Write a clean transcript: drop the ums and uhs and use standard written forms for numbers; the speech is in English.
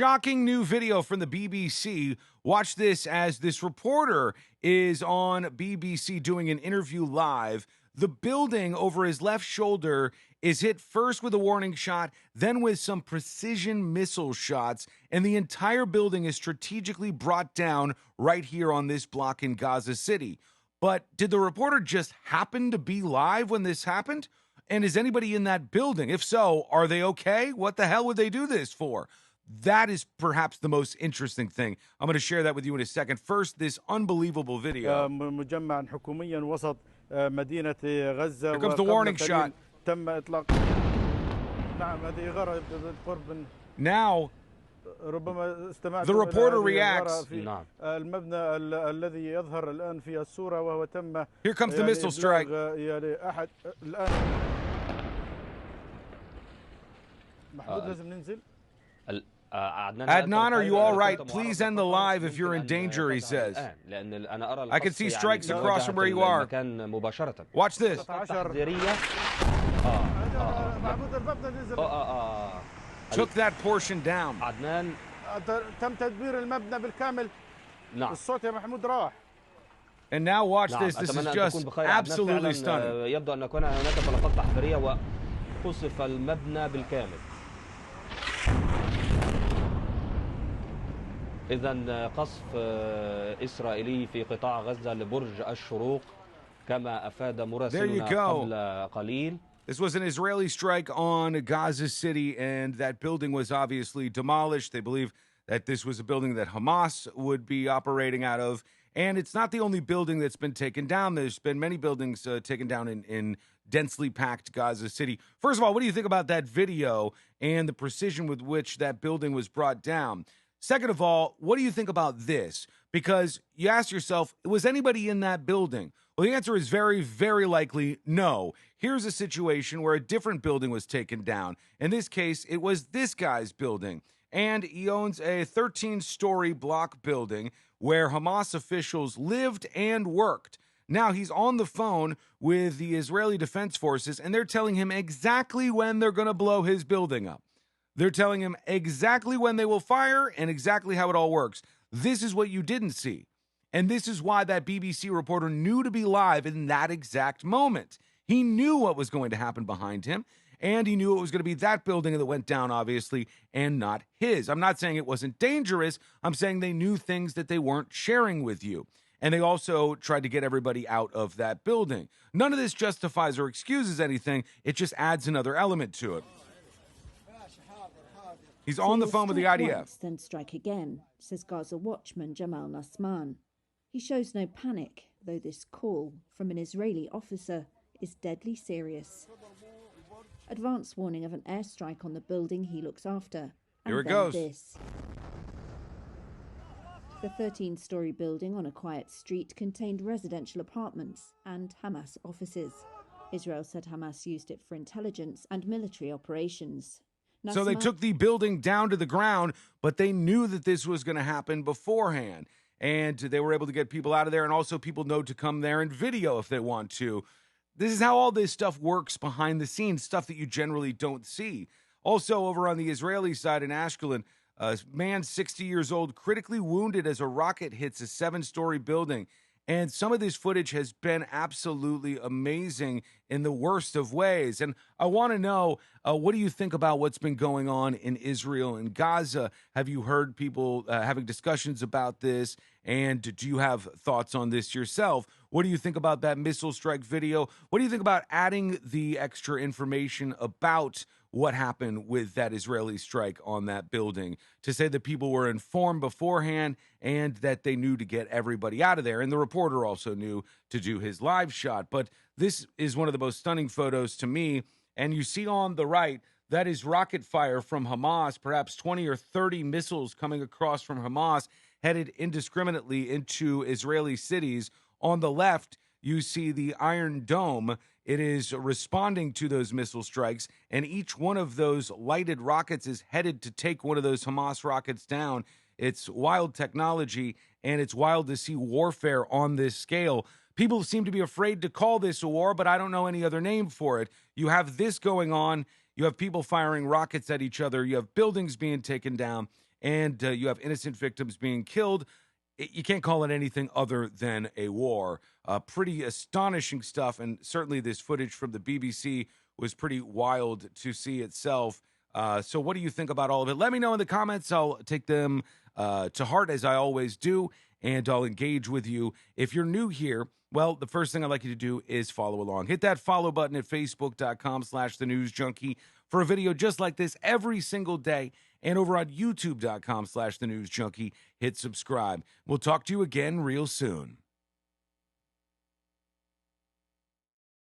shocking new video from the BBC. Watch this as this reporter is on BBC doing an interview live. The building over his left shoulder is hit first with a warning shot, then with some precision missile shots, and the entire building is strategically brought down right here on this block in Gaza City. But did the reporter just happen to be live when this happened? And is anybody in that building? If so, are they okay? What the hell would they do this for? That is perhaps the most interesting thing. I'm going to share that with you in a second. First, this unbelievable video. Here comes the warning shot. Now, the reporter reacts. Here comes the missile strike. Adnan, are you all right? Please end the live if you're in danger, he says. I can see strikes across from where you are. Watch this. Took that portion down. And now watch this. This is just absolutely stunning. إذن قصف إسرائيلي في قطاع غزة لبرج الشروق كما أفاد مراسلنا قبل قليل. This was an Israeli strike on Gaza City, and that building was obviously demolished. They believe that this was a building that Hamas would be operating out of, and it's not the only building that's been taken down. There's been many buildings taken down in densely packed Gaza City. First of all, what do you think about that video and the precision with which that building was brought down? Second of all, what do you think about this? Because you ask yourself, was anybody in that building? Well, the answer is very, very likely no. Here's a situation where a different building was taken down. In this case, it was this guy's building. And he owns a 13-story block building where Hamas officials lived and worked. Now he's on the phone with the Israeli Defense Forces, and they're telling him exactly when they're going to blow his building up. They're telling him exactly when they will fire and exactly how it all works. This is what you didn't see. And this is why that BBC reporter knew to be live in that exact moment. He knew what was going to happen behind him, and he knew it was going to be that building that went down, obviously, and not his. I'm not saying it wasn't dangerous. I'm saying they knew things that they weren't sharing with you. And they also tried to get everybody out of that building. None of this justifies or excuses anything. It just adds another element to it. He's on the phone with the IDF. Once, then strike again, says Gaza watchman Jamal Nasman. He shows no panic, though this call from an Israeli officer is deadly serious. Advance warning of an airstrike on the building he looks after. And here it goes. This. The 13-story building on a quiet street contained residential apartments and Hamas offices. Israel said Hamas used it for intelligence and military operations. So they took the building down to the ground, but they knew that this was going to happen beforehand. And they were able to get people out of there, and also people know to come there and video if they want to. This is how all this stuff works behind the scenes, stuff that you generally don't see. Also, over on the Israeli side in Ashkelon, a man 60 years old critically wounded as a rocket hits a 7-story building. And some of this footage has been absolutely amazing in the worst of ways. And I want to know, what do you think about what's been going on in Israel and Gaza? Have you heard people having discussions about this? And do you have thoughts on this yourself? What do you think about that missile strike video? What do you think about adding the extra information about what happened with that Israeli strike on that building to say that people were informed beforehand and that they knew to get everybody out of there? And the reporter also knew to do his live shot. But this is one of the most stunning photos to me. And you see on the right, that is rocket fire from Hamas, perhaps 20 or 30 missiles coming across from Hamas, headed indiscriminately into Israeli cities. On the left, you see the Iron Dome. It is responding to those missile strikes, and each one of those lighted rockets is headed to take one of those Hamas rockets down. It's wild technology, and it's wild to see warfare on this scale. People seem to be afraid to call this a war, but I don't know any other name for it. You have this going on. You have people firing rockets at each other. You have buildings being taken down. and you have innocent victims being killed, you can't call it anything other than a war. Pretty astonishing stuff, and certainly this footage from the BBC was pretty wild to see itself. So what do you think about all of it? Let me know in the comments. I'll take them to heart, as I always do, and I'll engage with you. If you're new here, well, the first thing I'd like you to do is follow along. Hit that follow button at facebook.com/thenewsjunkie for a video just like this every single day. And over on youtube.com/thenewsjunkie, hit subscribe. We'll talk to you again real soon.